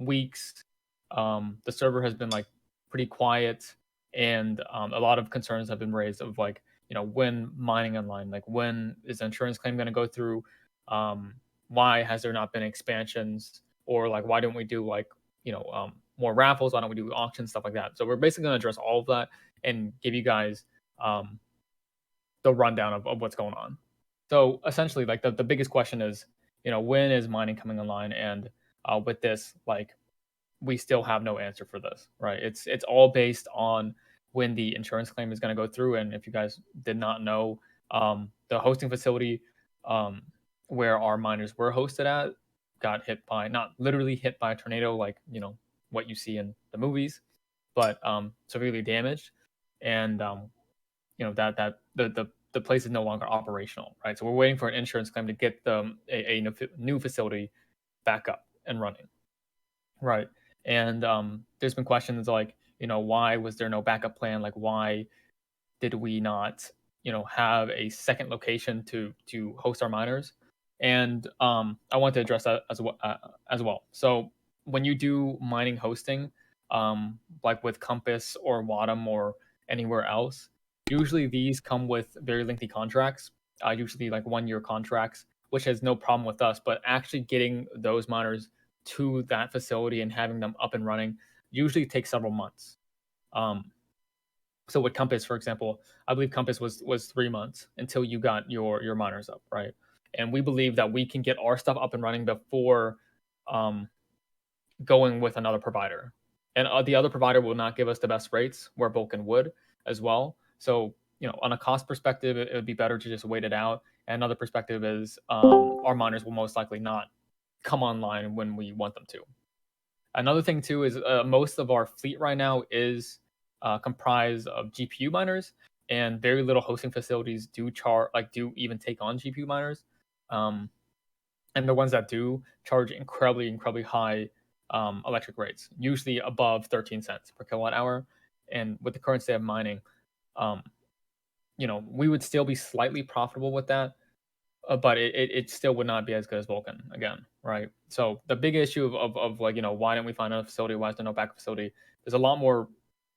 weeks. The server has been like pretty quiet, and a lot of concerns have been raised of like, when mining online, like when is the insurance claim going to go through? Why has there not been expansions, or like why don't we do like more raffles? Why don't we do auctions, stuff like that? So we're basically going to address all of that and give you guys um, the rundown of what's going on. So essentially, like the biggest question is, when is mining coming online? And with this, like we still have no answer for this, right? It's all based on when the insurance claim is going to go through. And if you guys did not know, the hosting facility where our miners were hosted at got hit by, not literally hit by a tornado, like what you see in the movies, but severely damaged. And that the place is no longer operational, right? So we're waiting for an insurance claim to get a new facility back up and running, right? And there's been questions like, why was there no backup plan? Like, why did we not, have a second location to host our miners? And I want to address that as well. So when you do mining hosting, like with Compass or Wadam or anywhere else, usually these come with very lengthy contracts, usually like 1 year contracts, which has no problem with us. But actually getting those miners to that facility and having them up and running usually takes several months. Um, so with Compass, for example, I believe Compass was 3 months until you got your miners up, right? And we believe that we can get our stuff up and running before um, going with another provider. And the other provider will not give us the best rates, where Vulcan would as well. So on a cost perspective, it would be better to just wait it out. And another perspective is our miners will most likely not come online when we want them to. Another thing too is most of our fleet right now is comprised of GPU miners, and very little hosting facilities do even take on GPU miners. Um, and the ones that do charge incredibly high electric rates, usually above 13 cents per kilowatt hour. And with the current state of mining, um, we would still be slightly profitable with that, but it still would not be as good as Vulcan again, right? So the big issue of like, why didn't we find a facility? Why is there no backup facility? There's a lot more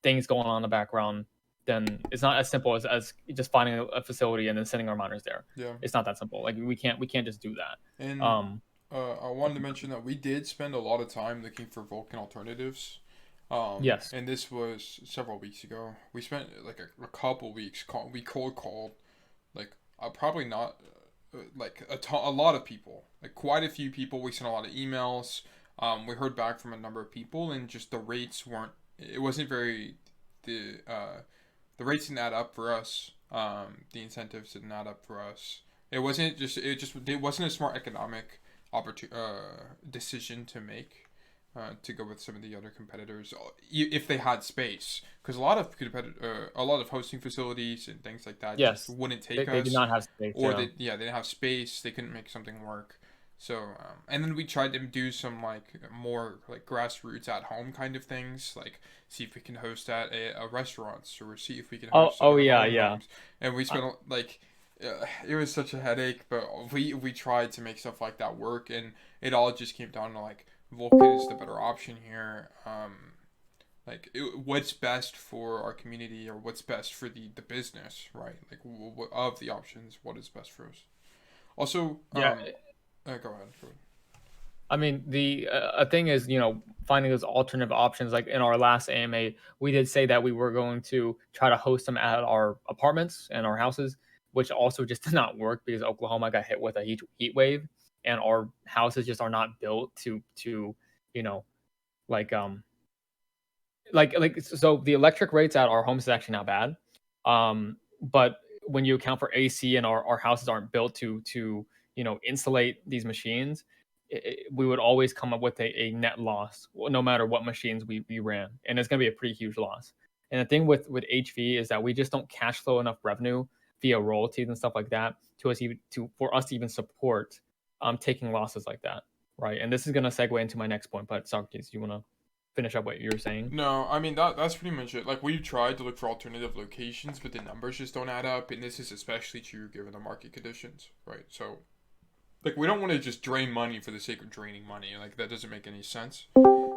things going on in the background. Then it's not as simple as just finding a facility and then sending our miners there. Yeah. It's not that simple. Like we can't just do that. And I wanted to mention that we did spend a lot of time looking for Vulcan alternatives. Yes. And this was several weeks ago. We spent like a couple weeks. We cold called like probably not like a lot of people, like quite a few people. We sent a lot of emails. We heard back from a number of people, and just the rates weren't. It wasn't very the rates didn't add up for us. The incentives didn't add up for us. It wasn't a smart economic decision to make, to go with some of the other competitors if they had space, because a lot of hosting facilities and things like that just Yes. wouldn't They, take they did us, not have space. or Yeah. they didn't have space, they couldn't make something work. So and then we tried to do some like more like grassroots at home kind of things, like see if we can host at a restaurants, or see if we can Oh, host in oh our yeah, own yeah. homes. And we I, spent like it was such a headache, but we tried to make stuff like that work, and it all just came down to like Vulcan is the better option here. What's best for our community, or what's best for the business, right? Like of the options, what is best for us. Also, yeah. go ahead. Go ahead. I mean, the thing is, finding those alternative options. Like in our last AMA, we did say that we were going to try to host them at our apartments and our houses, which also just did not work because Oklahoma got hit with a heat wave, and our houses just are not built to you know like so the electric rates at our homes is actually not bad, but when you account for AC, and our houses aren't built to insulate these machines, we would always come up with a net loss, no matter what machines we ran, and it's going to be a pretty huge loss. And the thing with HV is that we just don't cash flow enough revenue via royalties and stuff like that for us to even support taking losses like that, right? And this is going to segue into my next point. But Socrates, you want to finish up what you were saying? No, I mean that's pretty much it. Like we've tried to look for alternative locations, but the numbers just don't add up, and this is especially true given the market conditions, right? So like we don't want to just drain money for the sake of draining money. Like that doesn't make any sense.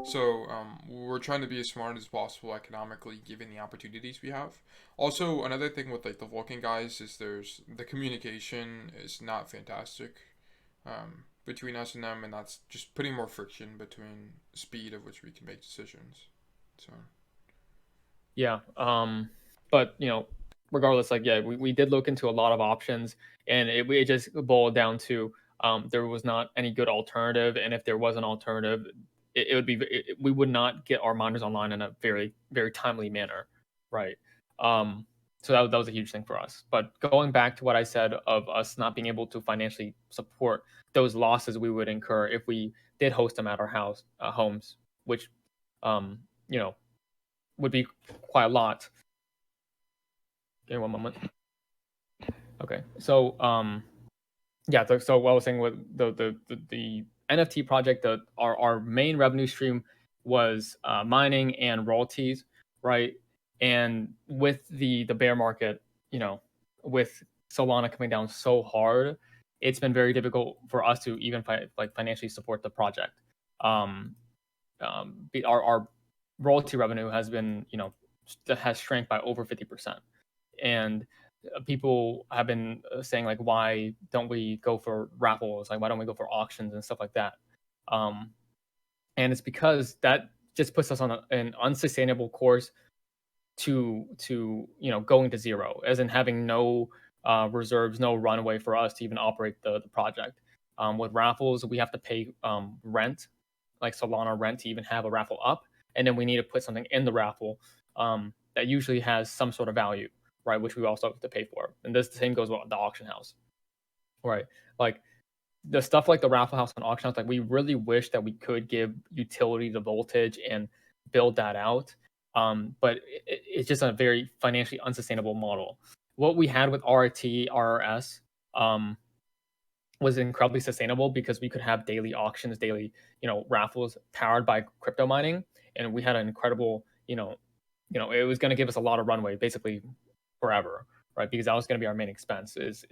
So we're trying to be as smart as possible economically, given the opportunities we have. Also, another thing with like the Vulcan guys is there's the communication is not fantastic between us and them, and that's just putting more friction between speed of which we can make decisions. So Yeah. But regardless, like yeah, we did look into a lot of options, and it just boiled down to there was not any good alternative, and if there was an alternative, it would be we would not get our miners online in a very very timely manner, right? Um, so that was a huge thing for us. But going back to what I said of us not being able to financially support those losses we would incur if we did host them at our homes, which um, you know would be quite a lot. Give me one moment. Okay, so yeah, so what I was saying with the NFT project, our main revenue stream was mining and royalties, right? And with the bear market, you know, with Solana coming down so hard, it's been very difficult for us to even like financially support the project. Um, our royalty revenue has been, has shrank by over 50%, and people have been saying like, why don't we go for raffles? Like, why don't we go for auctions and stuff like that? Um, and it's because that just puts us on an unsustainable course to going to zero, as in having no reserves, no runway for us to even operate the project. With raffles, we have to pay rent, like Solana rent, to even have a raffle up, and then we need to put something in the raffle that usually has some sort of value, right? Which we also have to pay for. And this the same goes with the auction house, right? Like the stuff like the raffle house and auction house, like we really wish that we could give utility to voltage and build that out. But it's just a very financially unsustainable model. What we had with RT, RRS, was incredibly sustainable because we could have daily auctions, daily, raffles powered by crypto mining. And we had an incredible, it was going to give us a lot of runway, basically forever, right? Because that was going to be our main expense is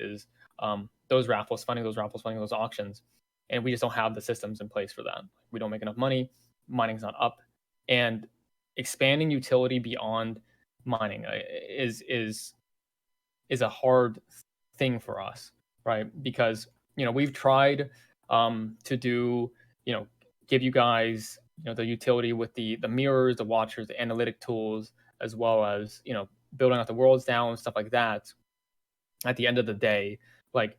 those raffles, funding those auctions, and we just don't have the systems in place for that. We don't make enough money. Mining's not up, and expanding utility beyond mining is a hard thing for us, right? Because we've tried to do give you guys the utility with the mirrors, the watchers, the analytic tools, as well as building out the worlds down and stuff like that. At the end of the day, like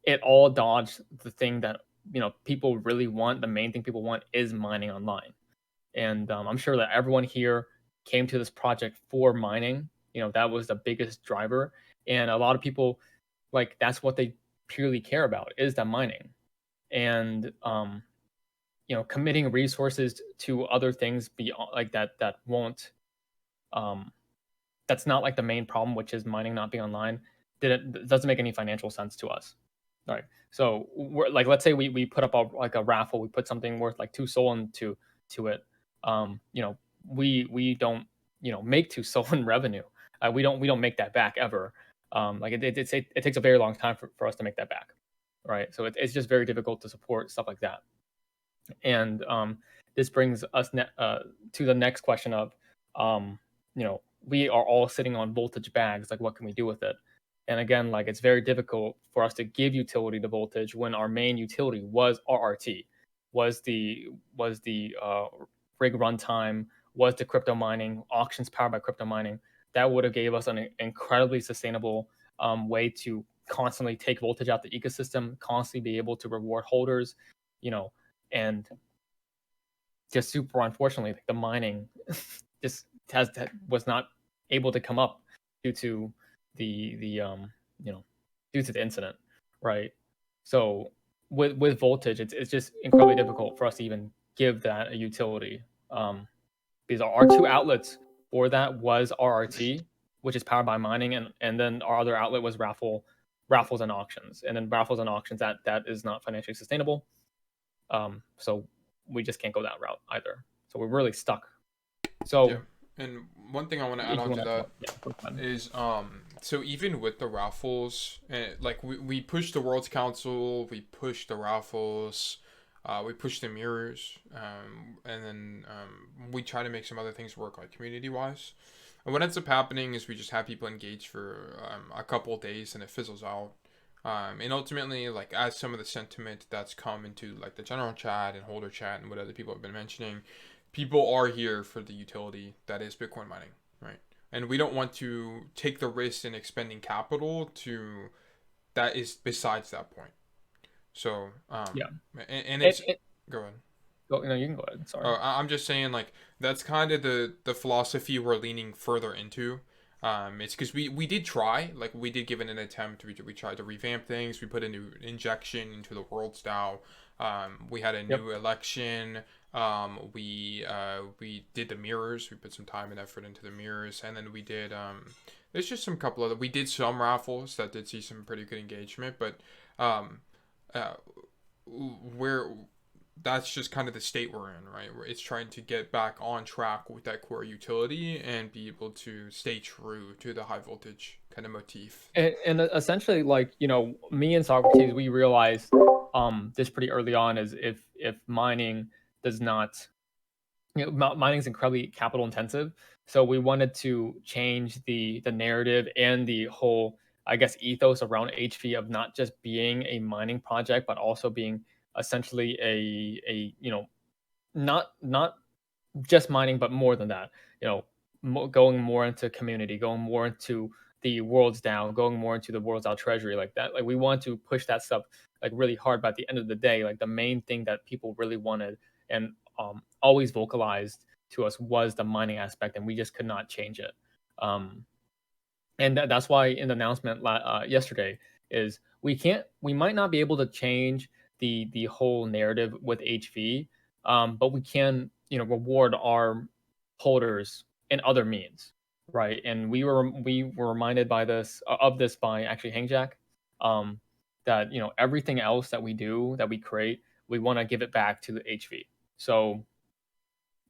it all dodged the thing that people really want. The main thing people want is mining online, and I'm sure that everyone here came to this project for mining. That was the biggest driver, and a lot of people, like, that's what they purely care about, is the mining. And committing resources to other things beyond like that won't um that's not like the main problem, which is mining not being online. It doesn't make any financial sense to us. All right. So we're like, let's say we put up like a raffle, we put something worth like 2 SOL to it. We don't make 2 SOL in revenue. We don't make that back ever. Like it takes a very long time for us to make that back. Right. So it's just very difficult to support stuff like that. And this brings us to the next question of, we are all sitting on voltage bags. Like, what can we do with it? And again, like, it's very difficult for us to give utility to voltage when our main utility was RRT, was the rig runtime, was the crypto mining, auctions powered by crypto mining. That would have gave us an incredibly sustainable way to constantly take voltage out the ecosystem, constantly be able to reward holders, and just super unfortunately, the mining just was not able to come up due to the due to the incident, right? So with voltage, it's just incredibly difficult for us to even give that a utility, because our two outlets for that was RRT, which is powered by mining, and then our other outlet was raffles and auctions, and then raffles and auctions that is not financially sustainable. So we just can't go that route either. So we're really stuck. yeah, So and one thing I want to add if you on to want to, that yeah, go ahead. is so even with the raffles, like we pushed the World's Council, we pushed the raffles, We push the mirrors, and then we try to make some other things work, like community wise. And what ends up happening is we just have people engage for a couple of days, and it fizzles out. And ultimately, like as some of the sentiment that's come into like the general chat and holder chat and what other people have been mentioning, people are here for the utility that is Bitcoin mining, right? And we don't want to take the risk in expending capital to that is besides that point. So, Yeah. and it's It go ahead. go, no, you can go ahead. Sorry. I'm just saying like that's kind of the philosophy we're leaning further into. It's because we did try, like we did give it an attempt. We tried to revamp things. We put a new injection into the world style. We had a Yep. new election. We did the mirrors. We put some time and effort into the mirrors, and then we did there's just some couple of we did some raffles that did see some pretty good engagement, but um, uh, where that's just kind of the state we're in, right? Where it's trying to get back on track with that core utility and be able to stay true to the high voltage kind of motif. And essentially, like, me and Socrates, we realized this pretty early on, is if mining does not, mining is incredibly capital intensive. So we wanted to change the narrative and the whole, I guess, ethos around HV, of not just being a mining project, but also being essentially a not just mining, but more than that. Going more into community, going more into the world's DAO, going more into the world's DAO treasury, like that. Like we want to push that stuff like really hard. But at the end of the day, like the main thing that people really wanted and always vocalized to us was the mining aspect, and we just could not change it. Um, and that's why in the announcement yesterday is we might not be able to change the whole narrative with HV, but we can reward our holders in other means, right? And we were reminded by this of this by actually Hangjack, um, that everything else that we do, that we create, we want to give it back to the HV. So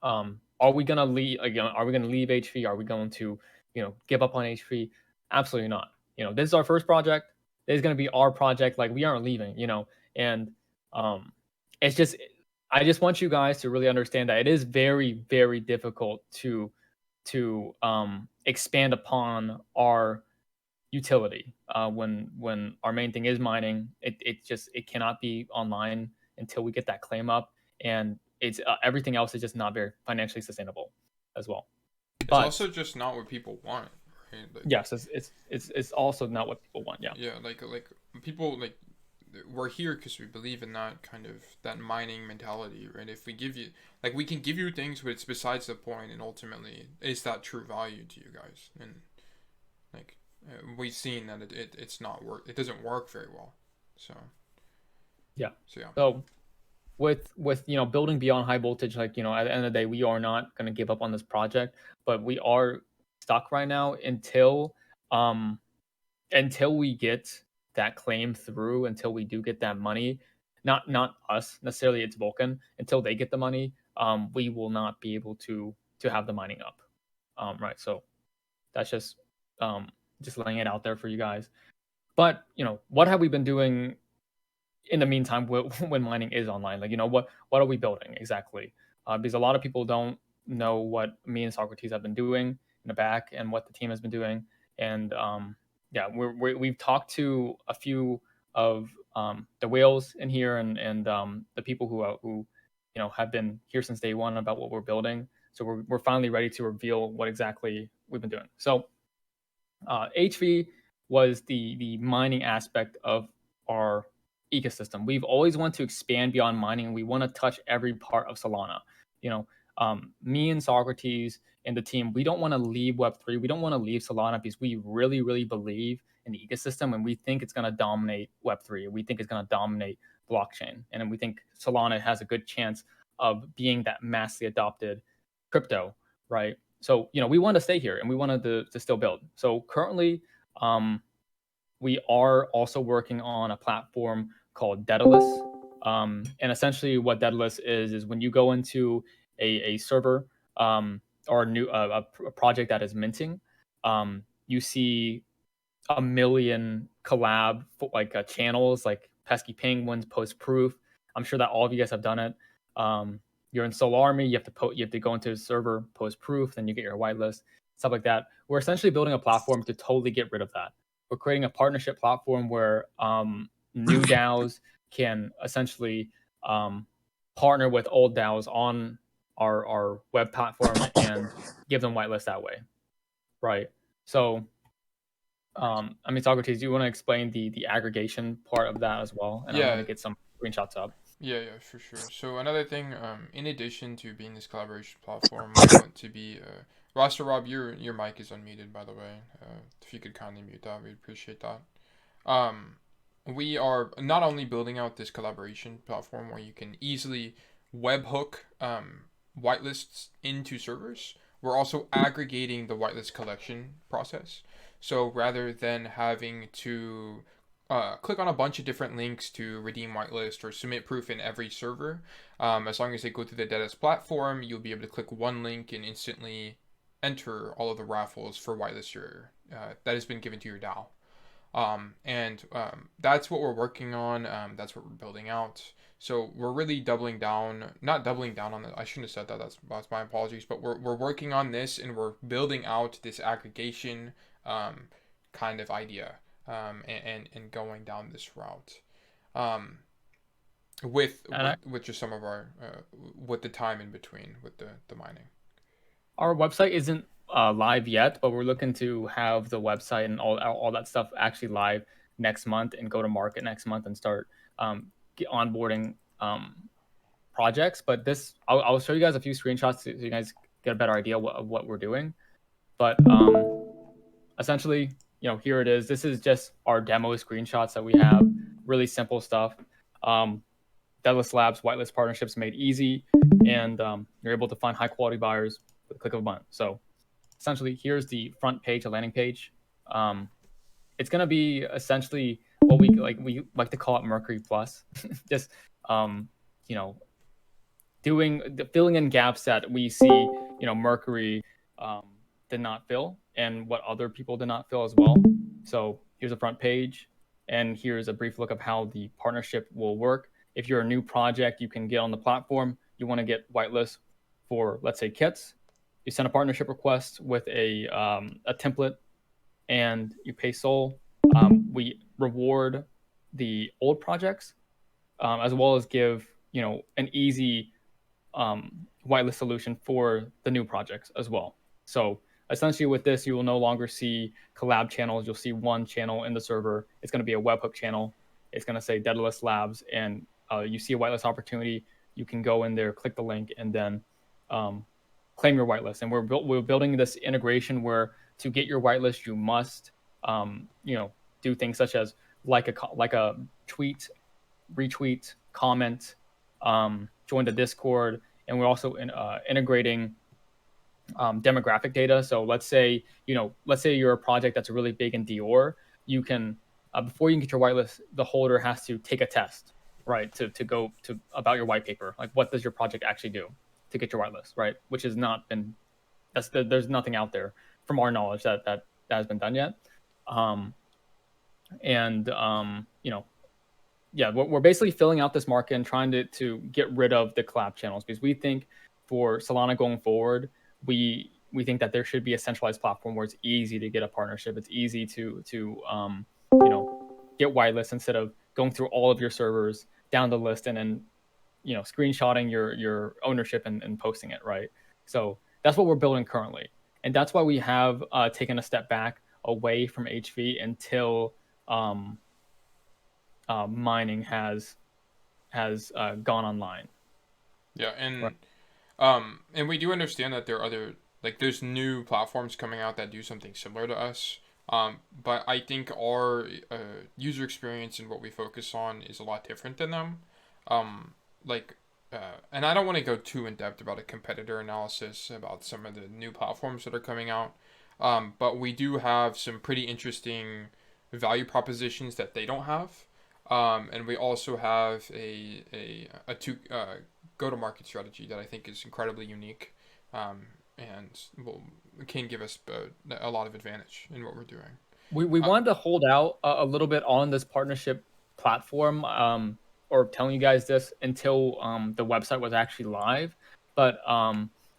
are we gonna leave again? Are we gonna leave HV? Are we going to, give up on HV? Absolutely not. This is our first project. This is gonna be our project. Like we aren't leaving. And um, it's just, I just want you guys to really understand that it is very, very difficult to expand upon our utility when our main thing is mining. It cannot be online until we get that claim up, and it's everything else is just not very financially sustainable as well. It's But also just not what people want, right? Like, yes, it's also not what people want. Yeah. yeah, like people like we're here because we believe in that kind of that mining mentality, right? If we give you like we can give you things, but it's besides the point, and ultimately, is that true value to you guys? And like we've seen that it's not work. It doesn't work very well. So Yeah. yeah. So with building beyond high voltage, like at the end of the day, we are not going to give up on this project, but we are stuck right now um until we get that claim through, until we do get that money. Not us necessarily, it's Vulcan. Until they get the money, we will not be able to have the mining up. Right. So that's just laying it out there for you guys. But what have we been doing in the meantime, when mining is online? Like, what are we building exactly? Because a lot of people don't know what me and Socrates have been doing in the back, and what the team has been doing. And yeah, we've talked to a few of the whales in here, and the people who have been here since day one, about what we're building. So we're finally ready to reveal what exactly we've been doing. So HV was the mining aspect of our ecosystem. We've always wanted to expand beyond mining, and we want to touch every part of Solana. You know, me and Socrates and the team, we don't want to leave Web3. We don't want to leave Solana, because we really, really believe in the ecosystem, and we think it's going to dominate Web3. We think it's going to dominate blockchain, and we think Solana has a good chance of being that massively adopted crypto, right? So we want to stay here, and we wanted to still build. So currently, um, we are also working on a platform called Daedalus. And essentially, what Daedalus is when you go into a server, or a project that is minting, you see a million collab channels, like Pesky Penguins, Post Proof. I'm sure that all of you guys have done it. You're in SolarArmy, you have to go into a server, post proof, then you get your whitelist, stuff like that. We're essentially building a platform to totally get rid of that. We're creating a partnership platform where new DAOs can essentially partner with old DAOs on our web platform and give them whitelist that way, right? So, I mean, Socrates, do you want to explain the aggregation part of that as well? And I'm Yeah, gonna get some screenshots up. yeah, for sure. So another thing, in addition to being this collaboration platform, we want to be. Roster Rob, your mic is unmuted, by the way. If you could kindly mute that, we'd appreciate that. Um, we are not only building out this collaboration platform where you can easily webhook whitelists into servers, we're also aggregating the whitelist collection process. So rather than having to click on a bunch of different links to redeem whitelist or submit proof in every server, as long as they go through the Deadest platform, you'll be able to click one link and instantly enter all of the raffles for whitelist that has been given to your DAO. That's what we're working on. That's what we're building out. So we're really doubling down, not doubling down on it. I shouldn't have said that. That's my apologies. But we're working on this and we're building out this aggregation kind of idea and going down this route. Um, with, And with just some of our with the time in between with the mining. our website isn't live yet, but we're looking to have the website and all that stuff actually live next month and go to market next month and start onboarding projects. But I'll show you guys a few screenshots so you guys get a better idea of what we're doing. But essentially, here it is. This is just our demo screenshots that we have. Really simple stuff. Deadlist Labs whitelist partnerships made easy, and you're able to find high quality buyers with a click of a button. So essentially, here's the front page, a landing page. It's going to be essentially what we like to call it Mercury Plus. Just you know filling in gaps that we see Mercury did not fill, and what other people did not fill as well. So here's a front page, and here's a brief look of how the partnership will work. If you're a new project, you can get on the platform. You want to get whitelist for, let's say, kits. You send a partnership request with a template, and you pay Sol. We reward the old projects, as well as give an easy whitelist solution for the new projects as well. So essentially with this, you will no longer see collab channels. You'll see one channel in the server. It's going to be a webhook channel. It's going to say Deadlist Labs, and you see a whitelist opportunity. You can go in there, click the link, and then claim your whitelist. And we're building this integration where to get your whitelist, you must do things such as like a tweet, retweet, comment, join the Discord, and we're also integrating demographic data. So let's say you're a project that's really big in Dior. You can before you can get your whitelist, the holder has to take a test, right? To go to about your white paper, like what does your project actually do to get your whitelist, right? Which has not been there's nothing out there from our knowledge that has been done yet. Yeah, we're basically filling out this market and trying to get rid of the collab channels, because we think for Solana going forward, we think that there should be a centralized platform where it's easy to get a partnership. It's easy to get whitelist instead of going through all of your servers down the list and then screenshotting your ownership and posting it, right? So that's what we're building currently, and that's why we have taken a step back away from HV until mining has gone online. Yeah, Right. and we do understand that there are other, like, there's new platforms coming out that do something similar to us. But I think our user experience and what we focus on is a lot different than them. Like, and I don't want to go too in depth about a competitor analysis about some of the new platforms that are coming out. But we do have some pretty interesting value propositions that they don't have. And we also have a two go to market strategy that I think is incredibly unique, and can give us a lot of advantage in what we're doing. We Uh, wanted to hold out a little bit on this partnership platform, or telling you guys this until the website was actually live, but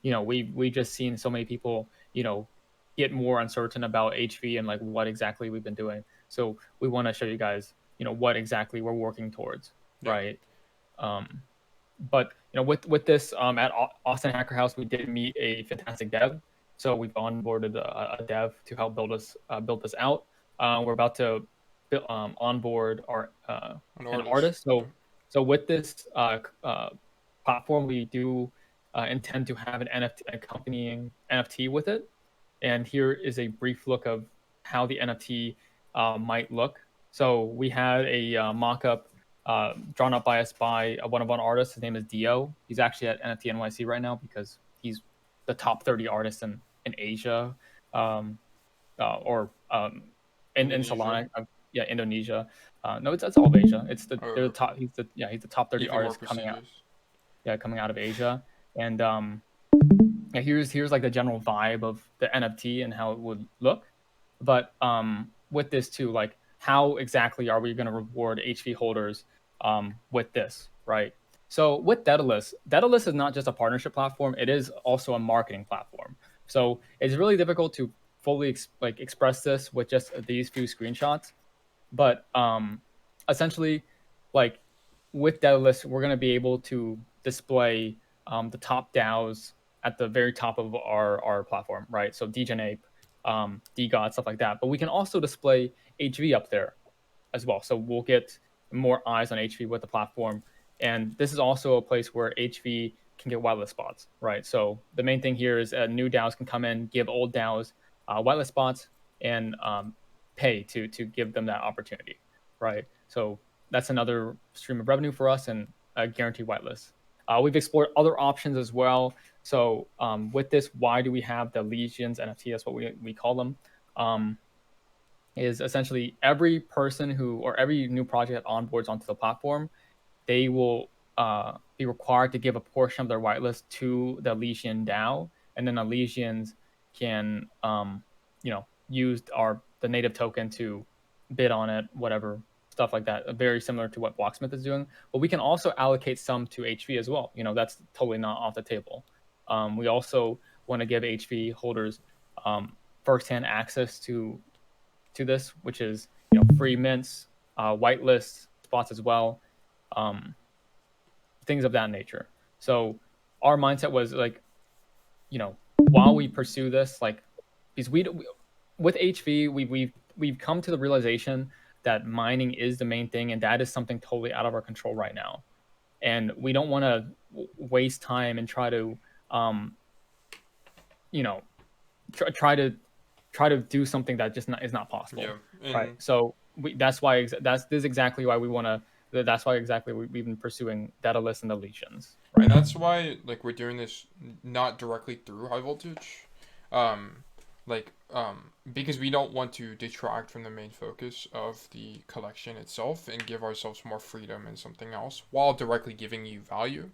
we just seen so many people get more uncertain about HV and like what exactly we've been doing. So we want to show you guys what exactly we're working towards, Yeah. right? But with this at Austin Hacker House, we did meet a fantastic dev. So we've onboarded a dev to help build this out. We're about to onboard an artist. Yeah. So with this platform, we do intend to have an NFT accompanying NFT with it. And here is a brief look of how the NFT might look. So we had a mock-up drawn up by us by one of our artists. His name is Dio. He's actually at NFT NYC right now because he's the top 30 artist in Asia, or in Indonesia. Solana. Yeah, Indonesia. No, it's all of Asia. They're the top. He's the top 30 Even more artist coming out. prestigious. Yeah, coming out of Asia. And yeah, here's like the general vibe of the NFT and how it would look. But with this too, like how exactly are we going to reward HV holders with this, right? So with Daedalus, Daedalus is not just a partnership platform; it is also a marketing platform. So it's really difficult to fully express this with just these few screenshots. But essentially, like with Daedalus, we're going to be able to display the top DAOs at the very top of our platform, right? So DGen DGOD, stuff like that. But we can also display HV up there as well. So we'll get more eyes on HV with the platform. And this is also a place where HV can get whitelist spots, right? So the main thing here is new DAOs can come in, give old DAOs whitelist spots, and pay to give them that opportunity, right? So that's another stream of revenue for us and a guaranteed whitelist. We've explored other options as well. So with this, why do we have the Legions NFT? That's what we call them. Is essentially every person or every new project that onboards onto the platform, they will be required to give a portion of their whitelist to the Legion DAO, and then the Legions can use the native token to bid on it, whatever stuff like that. Very similar to what Blocksmith is doing. But we can also allocate some to HV as well. That's totally not off the table. We also want to give HV holders firsthand access to this, which is free mints, whitelist spots as well, things of that nature. So our mindset was like, while we pursue this, like, because with HV, we've come to the realization that mining is the main thing, and that is something totally out of our control right now. And we don't want to waste time and try to, try to do something that just is not possible. Yeah. Right. So that's this is exactly why we want to. That's why exactly we've been pursuing Daedalus and the Legions. Right. And that's why like we're doing this not directly through high voltage. Because we don't want to detract from the main focus of the collection itself and give ourselves more freedom in something else while directly giving you value.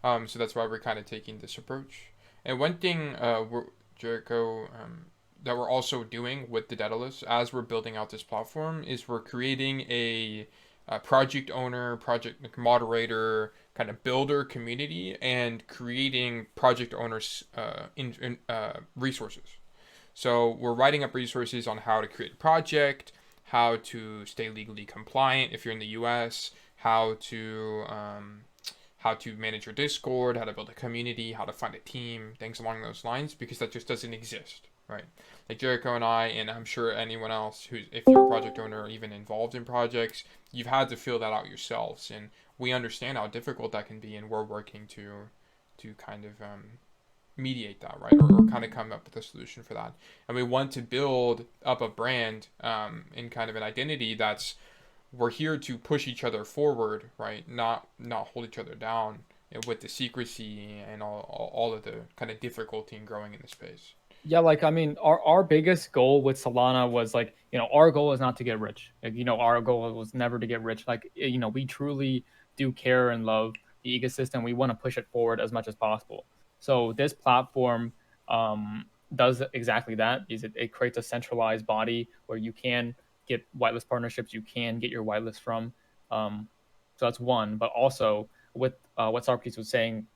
So that's why we're kind of taking this approach. And one thing, Jericho, that we're also doing with the Daedalus as we're building out this platform is we're creating a project owner, project moderator, kind of builder community, and creating project owners resources. So we're writing up resources on how to create a project, how to stay legally compliant if you're in the U.S., how to manage your Discord, how to build a community, how to find a team, things along those lines, because that just doesn't exist, right? Like Jericho and I, and I'm sure anyone else if you're a project owner or even involved in projects, you've had to fill that out yourselves, and we understand how difficult that can be, and we're working to kind of mediate that, right, or kind of come up with a solution for that. And we want to build up a brand and kind of an identity that's we're here to push each other forward, right? Not hold each other down with the secrecy and all of the kind of difficulty in growing in the space. Yeah, like I mean, our biggest goal with Solana was like, our goal is not to get rich. Like, our goal was never to get rich. Like, we truly do care and love the ecosystem. We want to push it forward as much as possible. So this platform does exactly that. Is it creates a centralized body where you can get whitelist partnerships, you can get your whitelist from. So that's one. But also with what Socrates was saying,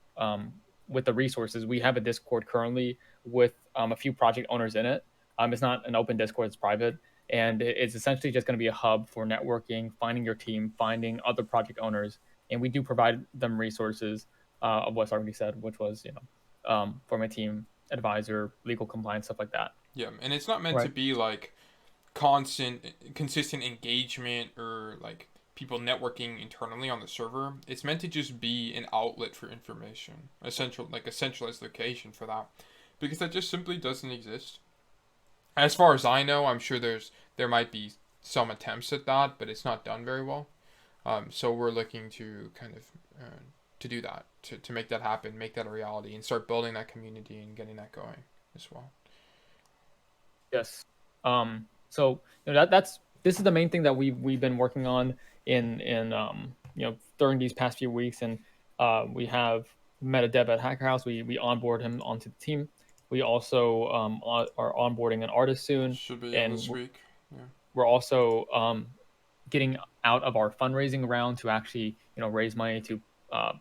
with the resources, we have a Discord currently with a few project owners in it. It's not an open Discord; it's private, and it's essentially just going to be a hub for networking, finding your team, finding other project owners, and we do provide them resources of what Socrates said, which was for my team, advisor, legal compliance, stuff like that. Yeah, and it's not meant to Right. be like consistent engagement or like people networking internally on the server. It's meant to just be an outlet for information, a centralized location for that, because that just simply doesn't exist. As far as I know, I'm sure there might be some attempts at that, but it's not done very well. So we're looking to kind of to do that, to make that happen, make that a reality, and start building that community and getting that going as well. Yes. So that's this is the main thing that we've been working on in during these past few weeks, and we have met a dev at Hacker House. We onboard him onto the team. We also are onboarding an artist soon, Should be in and this week. Yeah. we're also getting out of our fundraising round to actually raise money to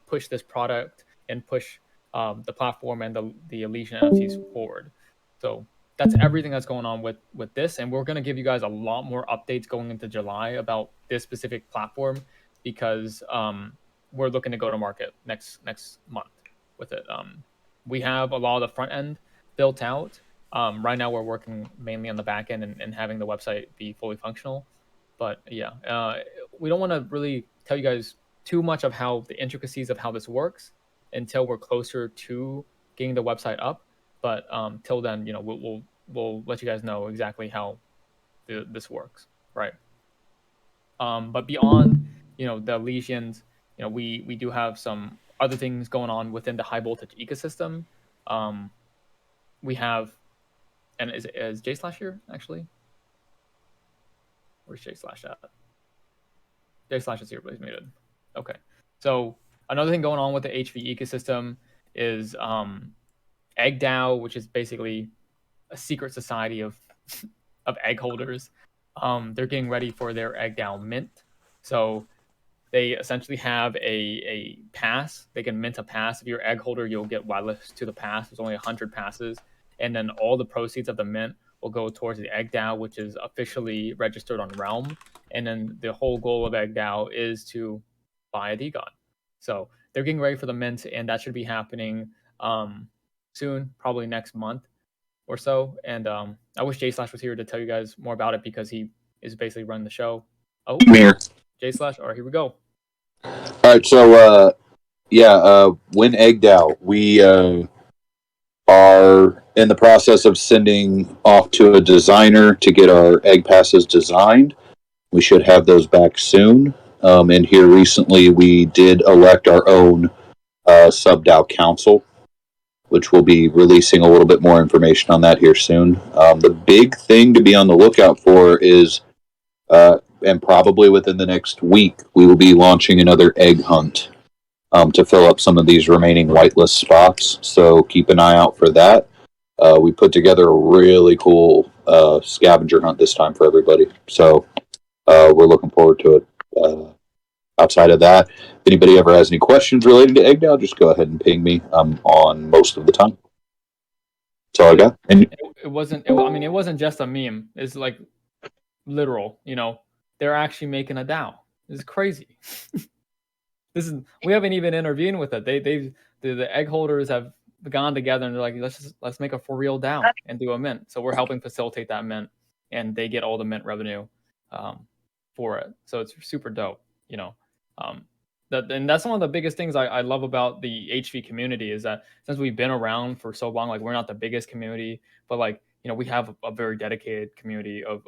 push this product and push the platform and the Elysian NFTs forward. So that's everything that's going on with this, and we're going to give you guys a lot more updates going into July about this specific platform because we're looking to go to market next month with it. We have a lot of the front end built out. Right now, we're working mainly on the back end and having the website be fully functional. But yeah, we don't want to really tell you guys too much of how the intricacies of how this works until we're closer to getting the website up. But till then, we'll let you guys know exactly how this works, right? But beyond the lesions, we do have some other things going on within the high voltage ecosystem. Um, we have, and is J Slash here actually? Where's J Slash at? J Slash is here, but he's muted. Okay. So another thing going on with the HV ecosystem is EggDAO, which is basically a secret society of of egg holders. They're getting ready for their EggDAO mint. So they essentially have a pass. They can mint a pass. If you're an egg holder, you'll get whitelist to the pass. There's only 100 passes. And then all the proceeds of the mint will go towards the EggDAO, which is officially registered on Realm. And then the whole goal of EggDAO is to buy a DeGod. So they're getting ready for the mint, and that should be happening soon, probably next month or so. And I wish J Slash was here to tell you guys more about it because he is basically running the show. Oh, I'm here. J Slash. All right, here we go. All right, so Win EggDAO, we are in the process of sending off to a designer to get our egg passes designed. We should have those back soon. And here recently, we did elect our own sub-DAO council, which we'll be releasing a little bit more information on that here soon. The big thing to be on the lookout for is, and probably within the next week, we will be launching another egg hunt to fill up some of these remaining whitelist spots. So keep an eye out for that. We put together a really cool scavenger hunt this time for everybody. So we're looking forward to it. Outside of that, if anybody ever has any questions related to EggDAO, just go ahead and ping me. I'm on most of the time. That's all I got. And It wasn't. It wasn't just a meme. It's like literal. They're actually making a DAO. This is crazy. We haven't even intervened with it. The egg holders have gone together and they're like, let's make a for real DAO and do a mint. So we're helping facilitate that mint, and they get all the mint revenue for it. So it's super dope. And that's one of the biggest things I love about the HV community is that since we've been around for so long, like we're not the biggest community, but like we have a very dedicated community of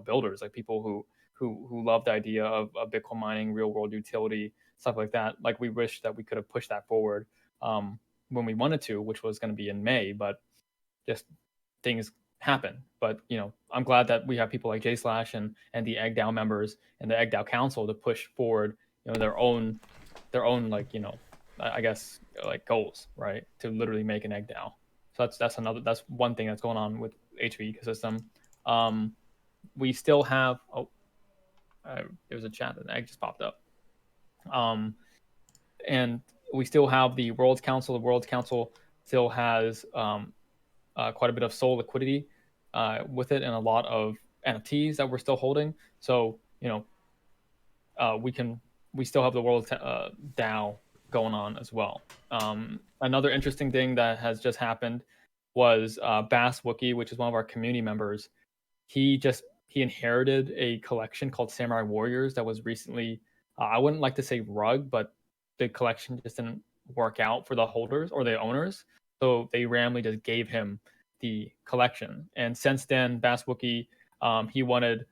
builders, like people who love the idea of Bitcoin mining, real world utility, stuff like that. Like we wish that we could have pushed that forward when we wanted to, which was going to be in May, but just things happen. But I'm glad that we have people like J Slash and the EggDAO members and the EggDAO Council to push forward their own like I guess like goals, right, to literally make an EggDAO. So that's one thing that's going on with HV ecosystem. We still have there was a chat, an egg just popped up. And we still have the Worlds Council. The Worlds Council still has quite a bit of SOL liquidity with it, and a lot of NFTs that we're still holding. So we still have the World DAO going on as well. Another interesting thing that has just happened was Bass Wookie, which is one of our community members. He inherited a collection called Samurai Warriors that was recently, I wouldn't like to say rug, but the collection just didn't work out for the holders or the owners. So they randomly just gave him the collection. And since then, Bass Wookie, he wanted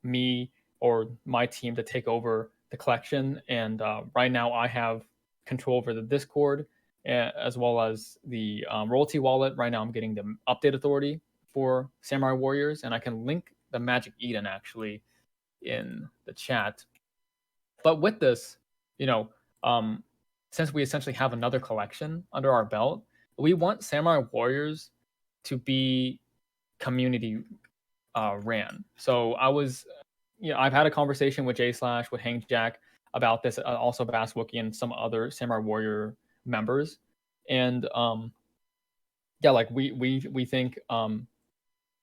me or my team to take over the collection. And right now I have control over the Discord as well as the royalty wallet. Right now I'm getting the update authority for Samurai Warriors, and I can link the Magic Eden actually in the chat. But with this, since we essentially have another collection under our belt, we want Samurai Warriors to be community ran. So I've had a conversation with J Slash, with Hank Jack about this, also Bass Wookie and some other Samurai Warrior members, and we think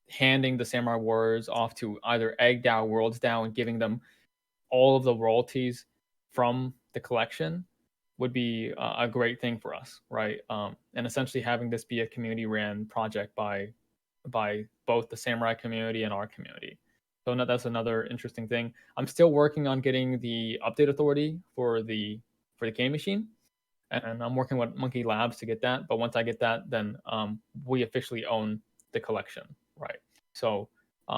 handing the Samurai Warriors off to either Egg DAO, Worlds DAO, and giving them all of the royalties from the collection would be a great thing for us, right? And essentially having this be a community ran project by both the Samurai community and our community. So that's another interesting thing. I'm still working on getting the update authority for the game machine, and I'm working with Monkey Labs to get that. But once I get that, then we officially own the collection, right? So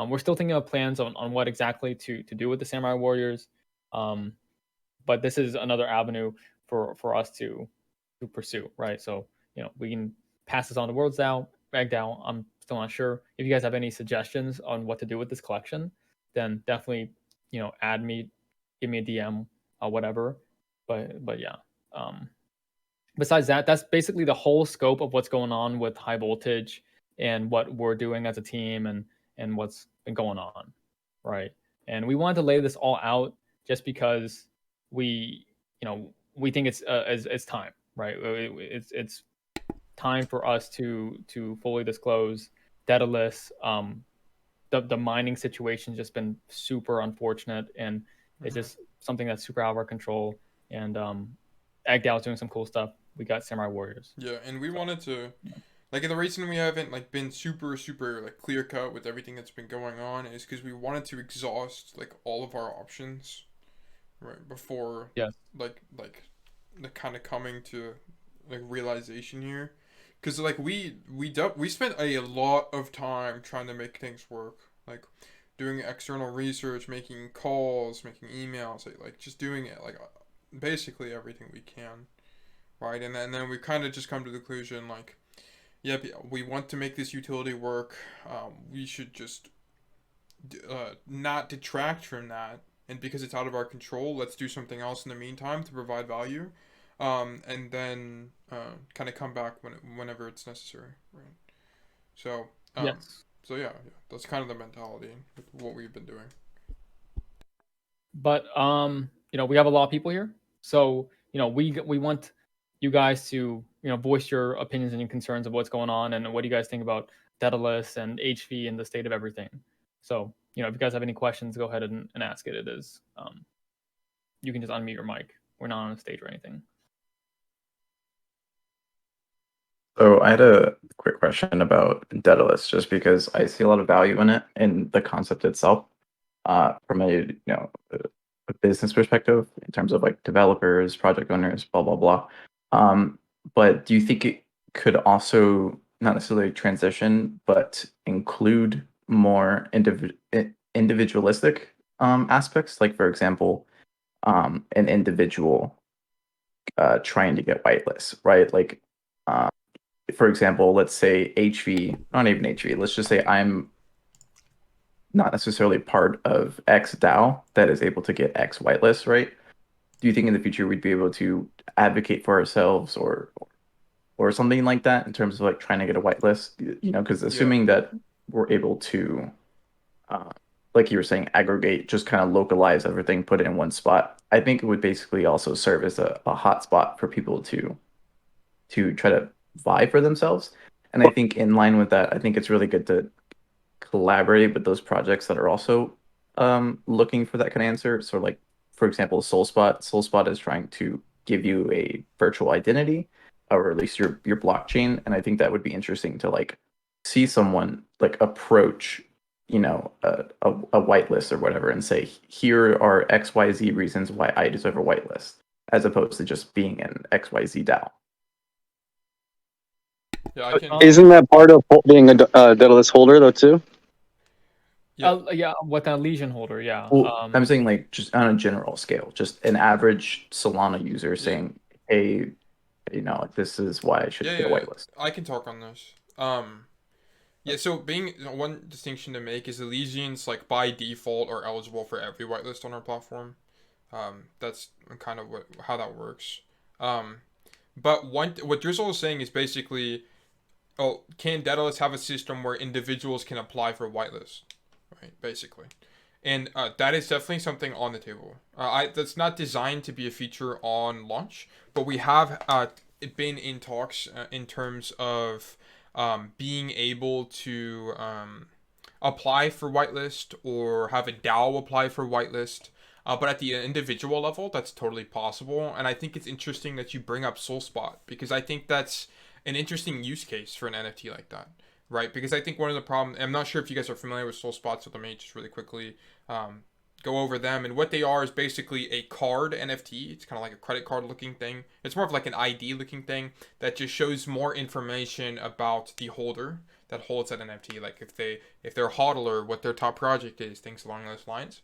we're still thinking of plans on what exactly to do with the Samurai Warriors, but this is another avenue for us to pursue, right? So we can pass this on to Worlds DAO, Egg DAO. I'm still not sure. If you guys have any suggestions on what to do with this collection, then definitely add me, give me a DM, whatever. But yeah. Besides that, that's basically the whole scope of what's going on with High Voltage and what we're doing as a team and what's been going on, right? And we wanted to lay this all out just because we think it's time, right? It's time for us to fully disclose Daedalus. The mining situation's just been super unfortunate, and it's just something that's super out of our control. And Egg DAO is doing some cool stuff. We got Samurai Warriors. Yeah, and we wanted to, like, the reason we haven't been super clear cut with everything that's been going on is because we wanted to exhaust all of our options, right, before like the kind of coming to realization here, because we spent a lot of time trying to make things work, doing external research, making calls, making emails, just doing it basically everything we can, right? And then we kind of just come to the conclusion yep, we want to make this utility work. We should just not detract from that, and because it's out of our control, let's do something else in the meantime to provide value, and then kind of come back whenever it's necessary, right? So yes. So yeah, that's kind of the mentality with what we've been doing. But we have a lot of people here, so we want you guys to voice your opinions and your concerns of what's going on, and what do you guys think about Daedalus and HV and the state of everything. So if you guys have any questions, go ahead and ask it. It is you can just unmute your mic. We're not on a stage or anything. So I had a quick question about Daedalus, just because I see a lot of value in it, in the concept itself, from a a business perspective, in terms of developers, project owners, blah blah blah. But do you think it could also not necessarily transition, but include more individualistic aspects, like for example, an individual trying to get whitelist, right? For example, let's say HV, not even HV, let's just say I'm not necessarily part of X DAO that is able to get X whitelist, right? Do you think in the future we'd be able to advocate for ourselves or something like that, in terms of trying to get a whitelist? Because assuming that we're able to, like you were saying, aggregate, just kind of localize everything, put it in one spot, I think it would basically also serve as a hotspot for people to try to vie for themselves. And I think in line with that, I think it's really good to collaborate with those projects that are also looking for that kind of answer. So like, for example, SoulSpot. SoulSpot is trying to give you a virtual identity, or at least your blockchain. And I think that would be interesting to like see someone like approach, a whitelist or whatever and say, here are XYZ reasons why I deserve a whitelist, as opposed to just being an XYZ DAO. Yeah, I But, can. Isn't that part of being a Daedalus holder though too? Yeah. yeah, with a Legion holder, yeah. Well, I'm saying like just on a general scale, just an average Solana user saying, hey, this is why I should Yeah, get a yeah, whitelist. I can talk on this. Yeah, so being one distinction to make is the Legions like by default are eligible for every whitelist on our platform. That's kind of how that works. But what Drizzle is saying is basically, oh, can Daedalus have a system where individuals can apply for whitelist, right? Basically, and that is definitely something on the table. That's not designed to be a feature on launch, but we have been in talks in terms of being able to apply for whitelist or have a DAO apply for whitelist. But at the individual level, that's totally possible. And I think it's interesting that you bring up SoulSpot because I think that's an interesting use case for an NFT like that, right? Because I think one of the problems, I'm not sure if you guys are familiar with SoulSpot, so let me just really quickly go over them. And what they are is basically a card NFT. It's kind of like a credit card looking thing. It's more of like an ID looking thing that just shows more information about the holder that holds that NFT. Like if they're a hodler, what their top project is, things along those lines.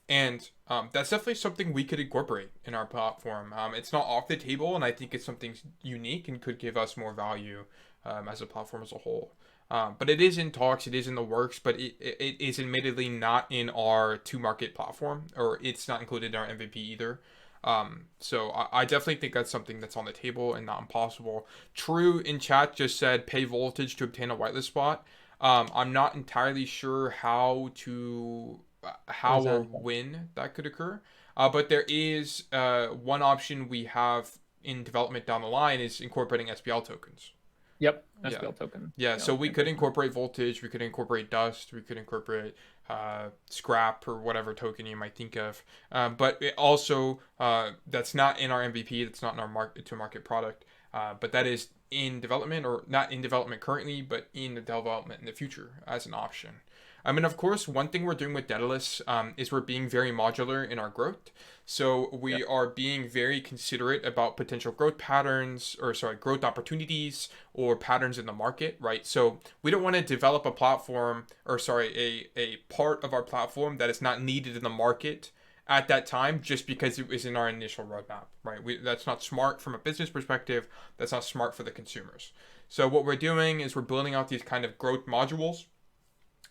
And that's definitely something we could incorporate in our platform. It's not off the table, and I think it's something unique and could give us more value as a platform as a whole. But it is in talks, it is in the works, but it is admittedly not in our to-market platform, or it's not included in our MVP either. So I definitely think that's something that's on the table and not impossible. True in chat just said pay voltage to obtain a whitelist spot. I'm not entirely sure how or when that could occur. But there is one option we have in development down the line is incorporating SPL tokens. Yep, SPL token. Yeah, so we could incorporate voltage, we could incorporate dust, we could incorporate scrap or whatever token you might think of. But it also, that's not in our MVP, that's not in our market product. But that is in development, or not in development currently, but in the development in the future as an option. I mean, of course, one thing we're doing with Daedalus is we're being very modular in our growth. So we are being very considerate about potential growth patterns, growth opportunities or patterns in the market, right? So we don't want to develop a platform, a part of our platform that is not needed in the market at that time just because it was in our initial roadmap, right? That's not smart from a business perspective. That's not smart for the consumers. So what we're doing is we're building out these kind of growth modules,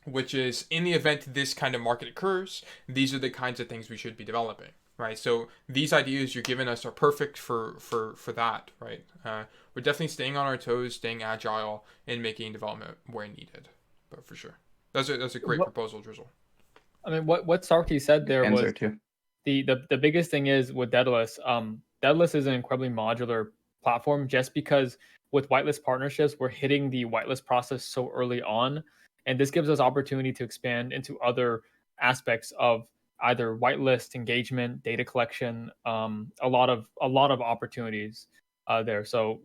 which is in the event this kind of market occurs, these are the kinds of things we should be developing, right? So these ideas you're giving us are perfect for that, right? We're definitely staying on our toes, staying agile, and making development where needed, but for sure. That's a great proposal, Drizzle. I mean, what Sarky said there was too. The biggest thing is with Daedalus. Daedalus is an incredibly modular platform just because with whitelist partnerships, we're hitting the whitelist process so early on. And this gives us opportunity to expand into other aspects of either whitelist engagement, data collection, a lot of opportunities there. So,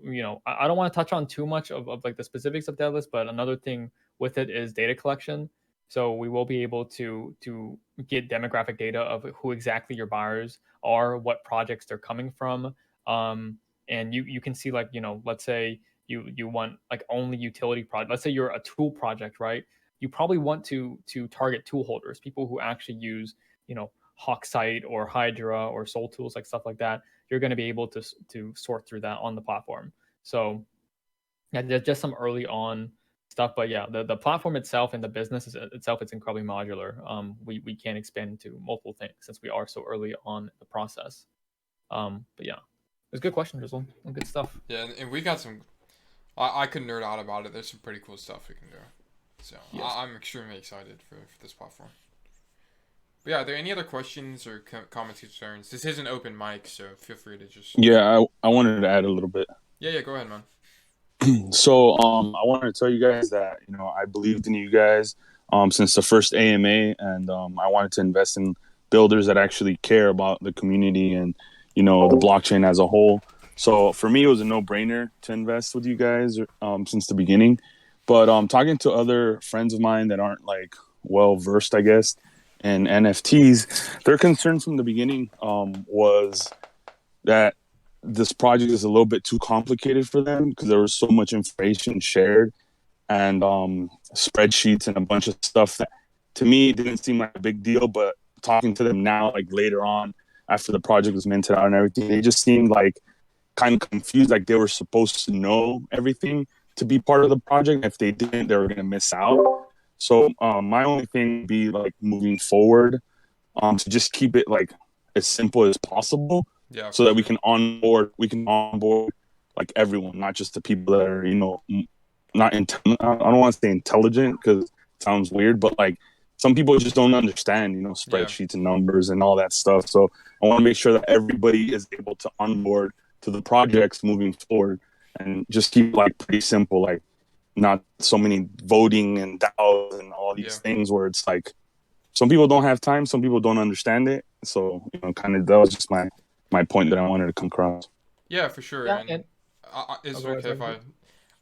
I don't want to touch on too much of like the specifics of Daedalus, but another thing with it is data collection. So we will be able to get demographic data of who exactly your buyers are, what projects they're coming from. And you can see like, let's say you want like only utility project. Let's say you're a tool project, right? You probably want to target tool holders, people who actually use, Hawksite or Hydra or Soul Tools, like stuff like that. You're going to be able to sort through that on the platform. So yeah, there's just some early on stuff, but yeah, the platform itself and the business itself, it's incredibly modular. We can expand into multiple things since we are so early on the process. But yeah, it's a good question, Drizzle. Good stuff. Yeah, and we got some. I could nerd out about it. There's some pretty cool stuff we can do. So yes. I'm extremely excited for this platform. But yeah, are there any other questions or comments, concerns? This is an open mic, so feel free to just. Yeah, I wanted to add a little bit. Yeah, go ahead, man. So I wanted to tell you guys that I believed in you guys since the first AMA, and I wanted to invest in builders that actually care about the community and the blockchain as a whole. So for me, it was a no-brainer to invest with you guys since the beginning. But talking to other friends of mine that aren't like well versed, I guess, in NFTs, their concern from the beginning was that this project is a little bit too complicated for them because there was so much information shared and spreadsheets and a bunch of stuff that to me didn't seem like a big deal. But talking to them now, like later on, after the project was minted out and everything, they just seemed like kind of confused, like they were supposed to know everything to be part of the project. If they didn't, they were going to miss out. So my only thing would be like moving forward to just keep it like as simple as possible. Yeah. So that we can onboard like everyone, not just the people that are, not I don't want to say intelligent because it sounds weird, but like some people just don't understand, spreadsheets and numbers and all that stuff. So I want to make sure that everybody is able to onboard to the projects moving forward and just keep like pretty simple, like not so many voting and DAOs and all these things where it's like some people don't have time, some people don't understand it. So, kind of that was just my point that I wanted to come across. Yeah, for sure. Yeah, and is it okay if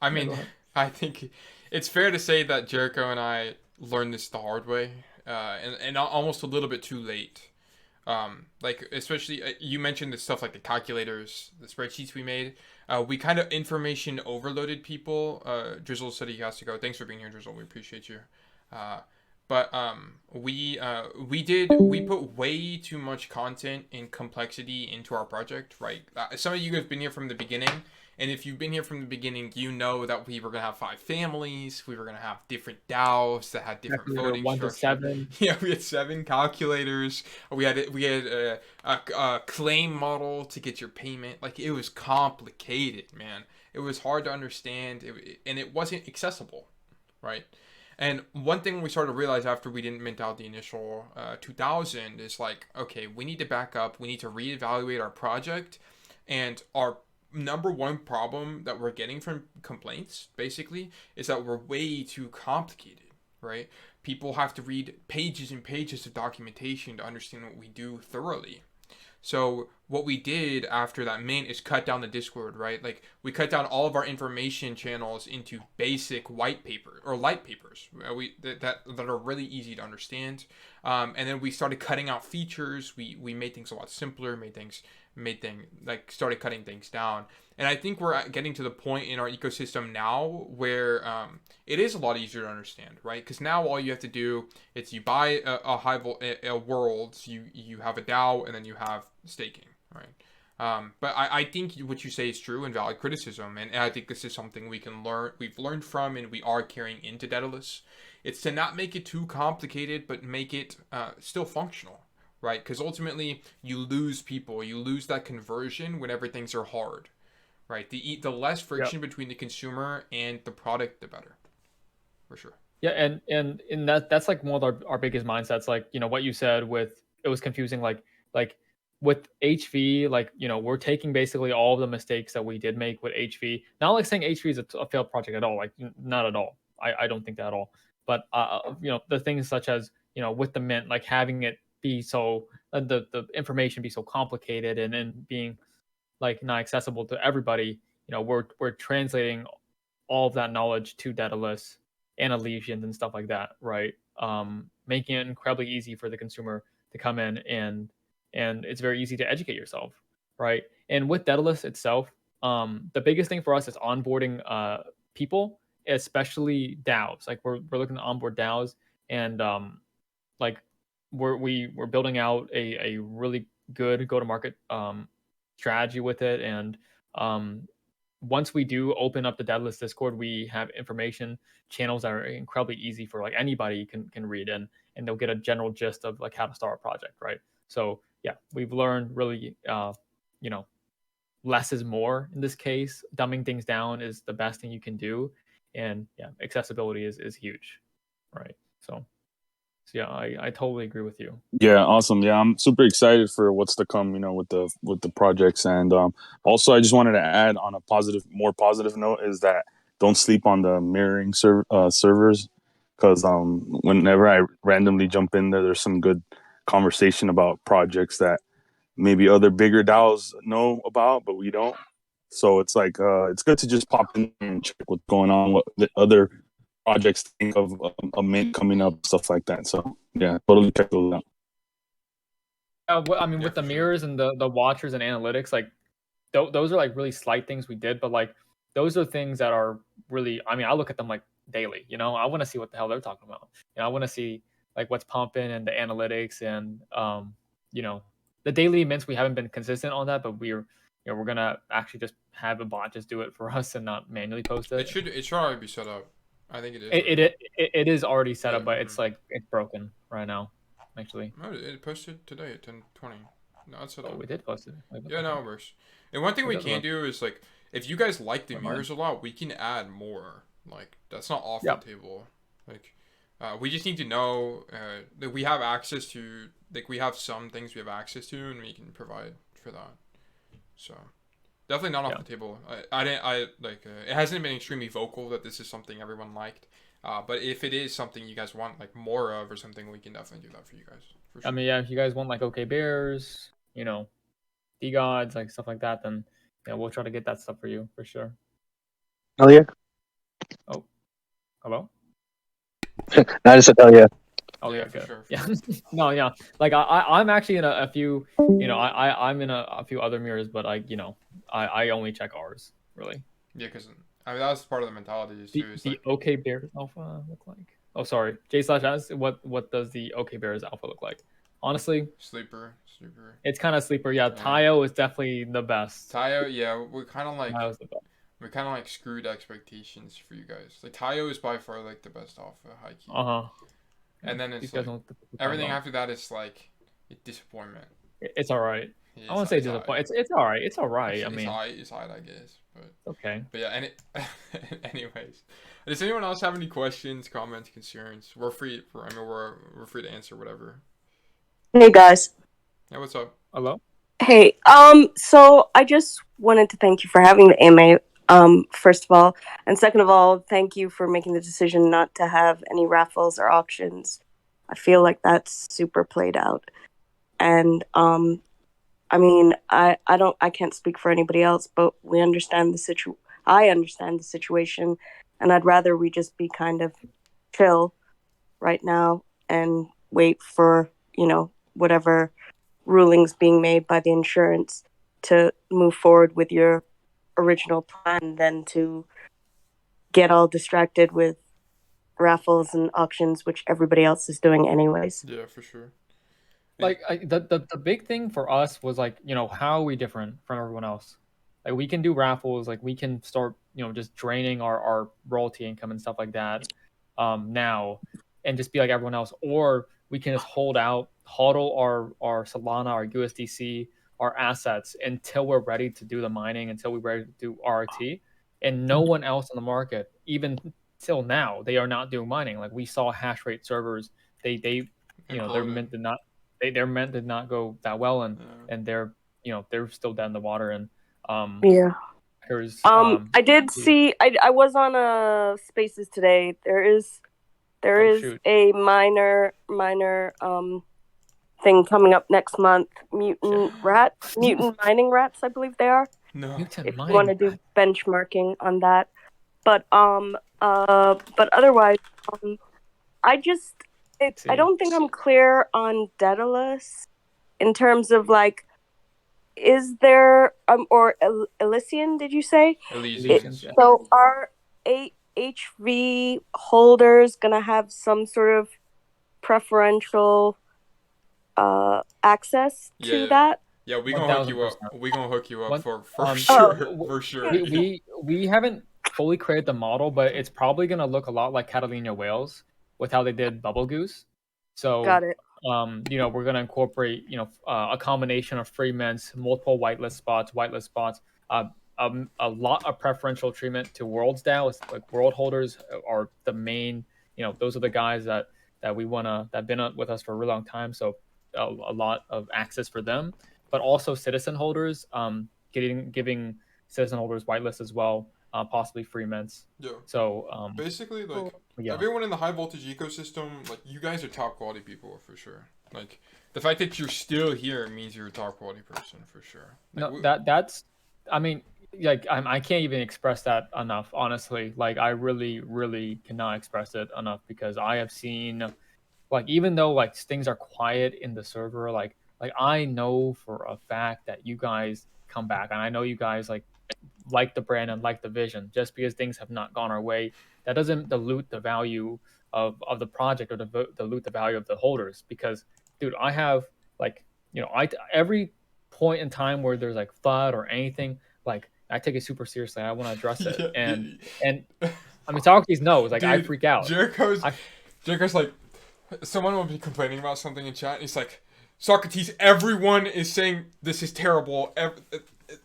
I mean, I think it's fair to say that Jericho and I learned this the hard way, and almost a little bit too late. Like especially you mentioned the stuff like the calculators, the spreadsheets we made. We kind of information overloaded people. Drizzle said he has to go. Thanks for being here, Drizzle. We appreciate you. But we put way too much content and complexity into our project, right? Some of you have been here from the beginning, and if you've been here from the beginning, you know that we were gonna have 5 families, we were gonna have different DAOs that had different voting 1 to structure. 7. Yeah, we had 7 calculators. We had a claim model to get your payment. Like it was complicated, man. It was hard to understand, and it wasn't accessible, right? And one thing we started to realize after we didn't mint out the initial 2000 is like, okay, we need to back up. We need to reevaluate our project. And our number one problem that we're getting from complaints, basically, is that we're way too complicated, right? People have to read pages and pages of documentation to understand what we do thoroughly. So what we did after that mint is cut down the Discord, right? Like we cut down all of our information channels into basic white paper or light papers. That are really easy to understand. And then we started cutting out features. We made things a lot simpler. Started cutting things down. And I think we're getting to the point in our ecosystem now where it is a lot easier to understand, right? Because now all you have to do is you buy a world, you have a DAO, and then you have staking, right? But I think what you say is true and valid criticism, and I think this is something we've learned from, and we are carrying into Daedalus. It's to not make it too complicated, but make it still functional, right? Because ultimately, you lose people, you lose that conversion whenever things are hard, right? The less friction between the consumer and the product, the better, for sure. Yeah, and that's like one of our biggest mindsets. Like what you said with it was confusing. Like with HV, like we're taking basically all of the mistakes that we did make with HV. Not like saying HV is a failed project at all. Like not at all. I don't think that at all. But the things such as with the mint, like having it be so the information be so complicated and being like not accessible to everybody. We're translating all of that knowledge to Daedalus and Elysian and stuff like that, right? Making it incredibly easy for the consumer to come in and it's very easy to educate yourself, right? And with Daedalus itself, the biggest thing for us is onboarding people, especially DAOs. Like we're looking to onboard DAOs, and like we're building out a really good go-to-market strategy with it. And once we do open up the Daedalus Discord, we have information channels that are incredibly easy for like anybody can read, and they'll get a general gist of like how to start a project, right? So yeah, we've learned really, less is more in this case. Dumbing things down is the best thing you can do, and yeah, accessibility is huge, right? So So yeah, I totally agree with you. Yeah, awesome. Yeah, I'm super excited for what's to come. With the projects, and also I just wanted to add on a more positive note is that don't sleep on the mirroring servers, because whenever I randomly jump in there, there's some good conversation about projects that maybe other bigger DAOs know about, but we don't. So it's like it's good to just pop in and check what's going on, what the other projects think of a mint coming up, stuff like that. So yeah, totally check those out. I mean, Yeah, with the for sure. mirrors and the watchers and analytics, like those are like really slight things we did, but like those are things that are really. I mean, I look at them like daily. I want to see what the hell they're talking about. I want to see like what's pumping and the analytics and the daily mints. We haven't been consistent on that, but we're gonna actually just have a bot just do it for us and not manually post it. It should already be set up. I think it is. It is already set up, Yeah, but it's like it's broken right now. Actually, No, it posted today at 10:20. No, it's set up. we did post it. Like, Yeah, no, it works. And one thing we does can work. do is like, if you guys like the Never mind. mirrors a lot, we can add more. Like that's not off Yep. the table. Like, we just need to know that we have access to. Like we have some things we have access to, and we can provide for that. So definitely not off Yeah. the table. I didn't. I like. It hasn't been extremely vocal that this is something everyone liked. But if it is something you guys want like more of or something, we can definitely do that for you guys. For sure. I mean, yeah, if you guys want like OK Bears, D gods, like stuff like that, then yeah, we'll try to get that stuff for you for sure. Hell yeah. Oh, hello. I just said hell yeah. Oh Yeah, yeah, for good. sure, for Yeah, no, yeah. Like I'm actually in a few. I'm in a few other mirrors, but I only check ours really. Yeah, because I mean that's part of the mentality is too. It's The like OK Bears alpha look like? Oh, sorry. J/S. What does the OK Bears alpha look like? Honestly, sleeper. it's kind of sleeper. Yeah, Yeah. Tayo is definitely the best. Tayo, yeah, we're kind of like Tayo's the best. screwed expectations for you guys. Like Tayo is by far like the best alpha, high key. Uh-huh. And then These it's guys like know what the everything about. after that is like a disappointment. It's all right. Yeah, I won't say disappointed. It's all right. It's all right. I mean, it's high, I guess, but okay. yeah. And anyways, does anyone else have any questions, comments, concerns? We're free. We're free to answer whatever. Hey guys. Yeah, what's up? Hello. Hey, so I just wanted to thank you for having the AMA, first of all, and second of all, thank you for making the decision not to have any raffles or auctions. I feel like that's super played out, and I mean, I can't speak for anybody else, but I understand the situation, and I'd rather we just be kind of chill right now and wait for whatever rulings being made by the insurance to move forward with your original plan than to get all distracted with raffles and auctions, which everybody else is doing anyways. Yeah, for sure. Like the big thing for us was like, how are we different from everyone else? Like we can do raffles, like we can start, just draining our royalty income and stuff like that now and just be like everyone else. Or we can just hodl our Solana, our USDC, our assets until we're ready to do the mining, until we're ready to do RRT. And no one else in the market, even till now, they are not doing mining. Like we saw hash rate servers, they their mint did not their mint did not go that well, and they're they're still dead in the water. And Yeah. there's I did see. I was on Spaces today. There is shoot. a minor thing coming up next month. Mutant mining rats, I believe they are. No. Mutant If you mining want to do benchmarking on that, but otherwise, I don't think I'm clear on Daedalus in terms of like, is there or Elysian? Did you say? Elysian. So are HV holders gonna have some sort of preferential access to that? Yeah, we gonna hook you up. 1000%. We gonna hook you up for um, sure. Oh, For sure. We haven't fully created the model, but it's probably gonna look a lot like Catalina Whales with how they did Bubble Goose. So Got it. we're gonna incorporate a combination of free mints, multiple whitelist spots, a lot of preferential treatment to Worlds DAO. Like world holders are the main, those are the guys that that we wanna that been with us for a really long time. So a lot of access for them, but also citizen holders, giving citizen holders whitelist as well, possibly free mints. Yeah. So Basically, like yeah. everyone in the high voltage ecosystem, like you guys are top quality people for sure. Like the fact that you're still here means you're a top quality person for sure. Like, No, that's, I mean, like I can't even express that enough, honestly. Like I really cannot express it enough because I have seen, like, even though like things are quiet in the server, like I know for a fact that you guys come back, and I know you guys like the brand and like the vision. Just because things have not gone our way, that doesn't dilute the value of the project or dilute the value of the holders. Because, dude, I have like, I every point in time where there's like FUD or anything, like I take it super seriously. I want to address it, and I mean, Socrates knows, like, dude, I freak out. Jericho's like, someone will be complaining about something in chat, and he's like, Socrates, everyone is saying this is terrible.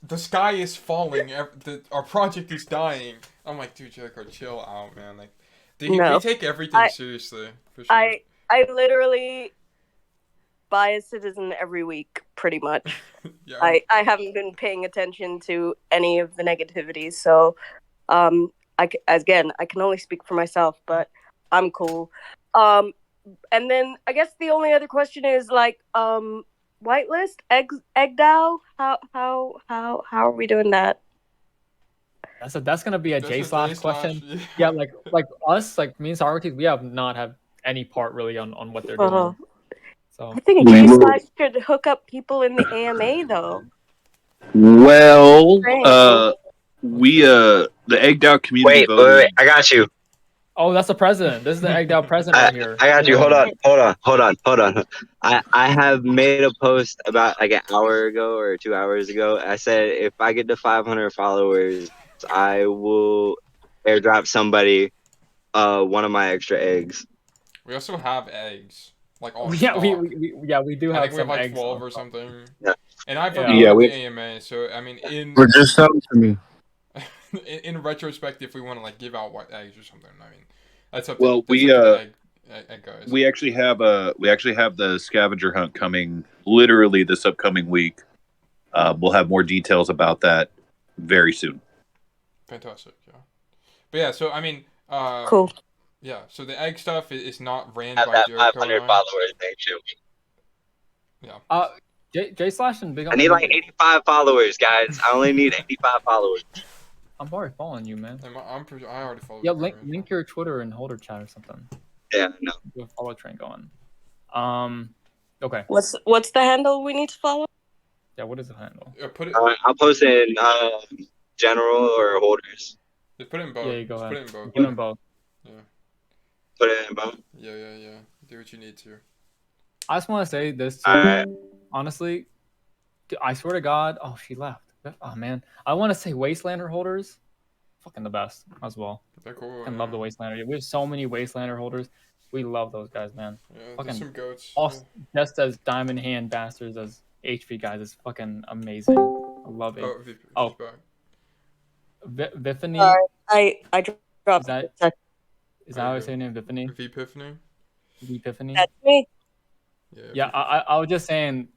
The sky is falling. Our project is dying. I'm like, dude, Jericho, chill out, man. Like, we take everything seriously. For sure. I literally buy a citizen every week, pretty much. Yeah. I haven't been paying attention to any of the negativity, so again, I can only speak for myself, but I'm cool. And then I guess the only other question is like, whitelist, EggDAO. How are we doing that? That's gonna be a J slash question. Yeah, like us, like me and Socrates, we have not have any part really on what they're doing. So I think J slash should hook up people in the AMA though. Well, the EggDAO community voted. Wait, I got you. Oh, that's the president. This is the EggDAO president right here. I got you. Hold on. I have made a post about like an hour ago or 2 hours ago. I said if I get to 500 followers, I will airdrop somebody one of my extra eggs. We also have eggs. Like all we do have I think we have like eggs 12 or something. Yeah. And I've Yeah, the AMA, so I mean just sell them to me. in retrospect, if we want to like give out white eggs or something, I mean, that's up to, Well, egg guys. we actually have the scavenger hunt coming literally this upcoming week. We'll have more details about that very soon. Fantastic, yeah. But yeah, so I mean, cool. Yeah, so the egg stuff is not ran Have by that Jericho. 500 followers next year. Yeah. J slash and Big. I need like 85 followers, guys. I only need 85 followers. I'm already following you, man. I already followed. Yeah, link your Twitter and holder chat or something. Yeah, no. Do a follow train going. Okay. What's the handle we need to follow? Yeah, what is the handle? Put it. I'll post it in general or holders. Just put it in both. Yeah, you go ahead. Put it in both. Put it in both. Yeah. Put it in both. Yeah. Do what you need to. I just want to say this too. Alright. Honestly, dude, I swear to God. Oh, she left. Oh man, I want to say Wastelander holders, fucking the best as well. They're cool. I love the Wastelander. We have so many Wastelander holders. We love those guys, man. Yeah, fucking there's some goats. Just as diamond hand bastards as HV guys is fucking amazing. I love it. Oh, Viffany. I dropped. Is that how I say your name, Viffany? Epiphany. Epiphany. That's me. Yeah, I was just saying,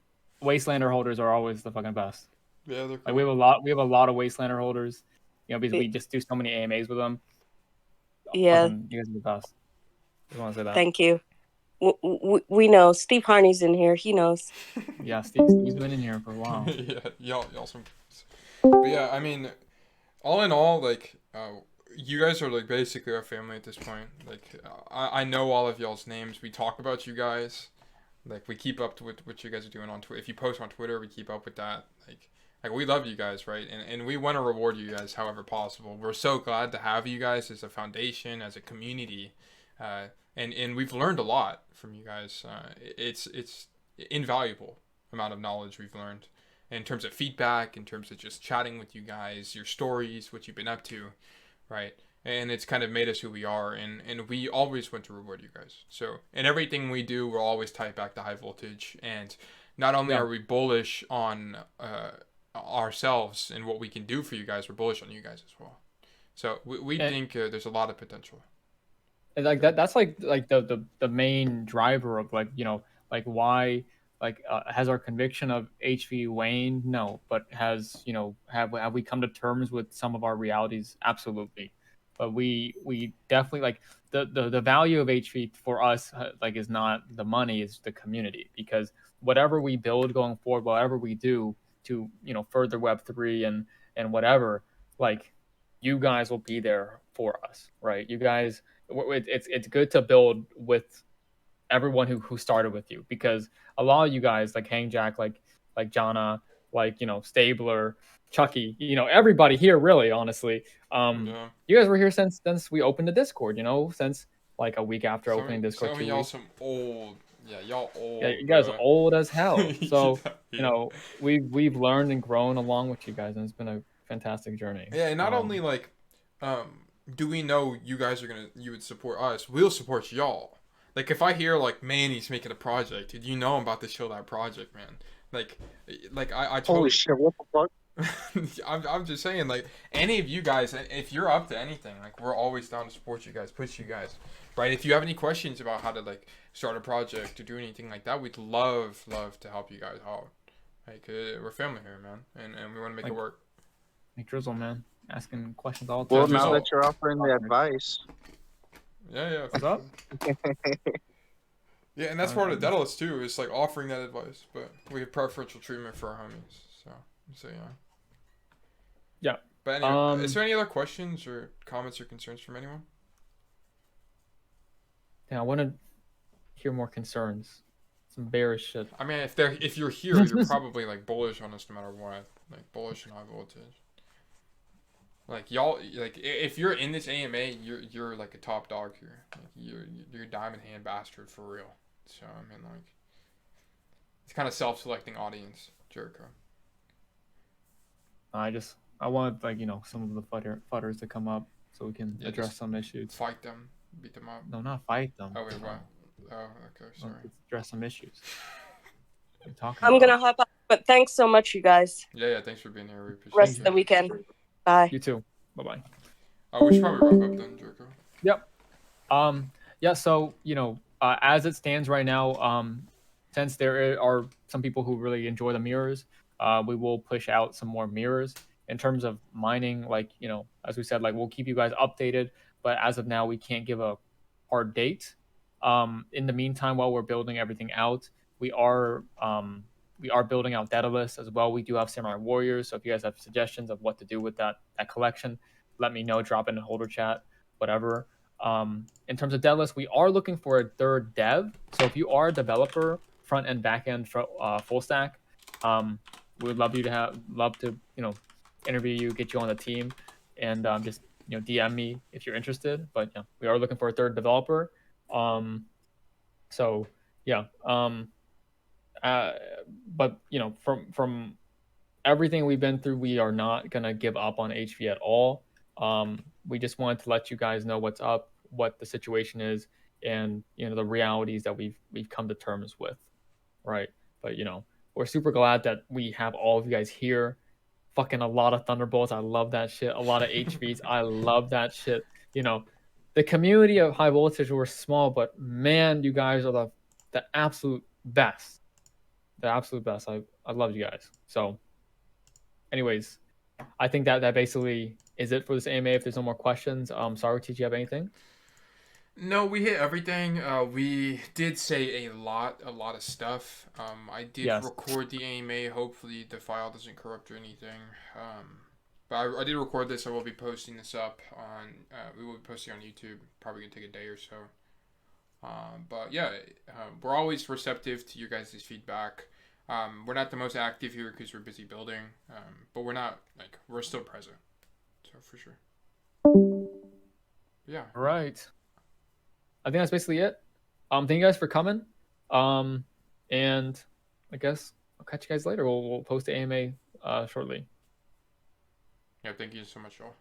Wastelander holders are always the fucking best. Yeah, they're cool. Like we have a lot of Wastelander holders. Because we just do so many AMAs with them. Yeah, fucking, you guys are the best. Just want to say that. Thank you. We know Steve Harney's in here. He knows. Yeah, Steve's been in here for a while. Yeah, y'all some. But yeah, I mean, all in all, like, you guys are like basically our family at this point. Like, I know all of y'all's names. We talk about you guys. Like, we keep up with what you guys are doing on Twitter. If you post on Twitter, we keep up with that. Like we love you guys, right? And we want to reward you guys however possible. We're so glad to have you guys as a foundation, as a community. And we've learned a lot from you guys. It's invaluable amount of knowledge we've learned in terms of feedback, in terms of just chatting with you guys, your stories, what you've been up to, right? And it's kind of made us who we are, and we always want to reward you guys. So in everything we do, we'll always tie it back to high voltage. And not only are we bullish on ourselves and what we can do for you guys, we're bullish on you guys as well. So we think there's a lot of potential. And like that's like the main driver of like like why like has our conviction of HV waned? No, but has have we come to terms with some of our realities? Absolutely. But we definitely like the value of HV for us like is not the money, is the community, because whatever we build going forward, whatever we do to further Web3 and whatever, like you guys will be there for us, right? You guys, it's good to build with everyone who started with you, because a lot of you guys like Hang Jack, like Jana, like Stabler, Chucky, everybody here really, honestly. Yeah. You guys were here since we opened the Discord, since like a week after Some, opening Discord. some of 2 y'all weeks. some old. Yeah, y'all old. Yeah, you guys are bruh. old as hell. So Yeah. we've learned and grown along with you guys, and it's been a fantastic journey. Yeah, and not only like, do we know you guys are you would support us? We'll support y'all. Like if I hear like Manny's making a project, dude, I'm about to show that project, man. Like I totally. Holy shit! What the fuck? I'm just saying, like any of you guys, if you're up to anything, like we're always down to support you guys, push you guys, right? If you have any questions about how to like start a project or do anything like that, we'd love to help you guys out. Like we're family here, man, and we want to make it work. Like Drizzle, man, asking questions all the Well, time. now that you're offering the advice, Yeah. What's up? Yeah, and that's part of Daedalus too, is like offering that advice, but we have preferential treatment for our homies. So yeah. Yeah. But anyway, is there any other questions or comments or concerns from anyone? Yeah, I want to hear more concerns. Some bearish shit. I mean, if you're here, you're probably like bullish on us no matter what. Like bullish and high voltage. Like y'all, like if you're in this AMA, you're like a top dog here. Like you're diamond hand bastard for real. So I mean, like it's kind of self-selecting audience, Jericho. I want like some of the futters to come up so we can address just some issues. Fight them, beat them up. No, not fight them. Oh wait, what? Oh, okay, sorry. Let's address some issues. What are you talking I'm about? gonna hop up, but thanks so much, you guys. Yeah, thanks for being here. We appreciate Rest it. of the weekend. Bye. You too. Bye bye. We should probably wrap up then, Jericho. Yep. Yeah. So as it stands right now, since there are some people who really enjoy the mirrors, we will push out some more mirrors. In terms of mining, like as we said, like we'll keep you guys updated. But as of now, we can't give a hard date. In the meantime, while we're building everything out, we are building out Daedalus as well. We do have Samurai Warriors, so if you guys have suggestions of what to do with that collection, let me know. Drop in the holder chat, whatever. In terms of Daedalus, we are looking for a third dev. So if you are a developer, front end, back end, full stack, we would love to interview you, get you on the team, and just DM me if you're interested. But yeah, we are looking for a third developer. So yeah. But from everything we've been through, we are not gonna give up on HV at all. We just wanted to let you guys know what's up, what the situation is, and the realities that we've come to terms with, right? But we're super glad that we have all of you guys here. Fucking a lot of Thunderbolts, I love that shit. A lot of HVs, I love that shit. The community of high voltage were small, but man, you guys are the absolute best. The absolute best. I love you guys. So anyways, I think that basically is it for this AMA. If there's no more questions, sorry, did you have anything? No, we hit everything. We did say a lot of stuff. I did record the AMA. Hopefully the file doesn't corrupt or anything. But I did record this. I will be posting this up on. We will be posting on YouTube. Probably gonna take a day or so. But yeah, we're always receptive to your guys' feedback. We're not the most active here because we're busy building. But we're still present. So for sure. Yeah. All right. I think that's basically it. Thank you guys for coming. And I guess I'll catch you guys later. We'll post the AMA shortly. Yeah, thank you so much, y'all.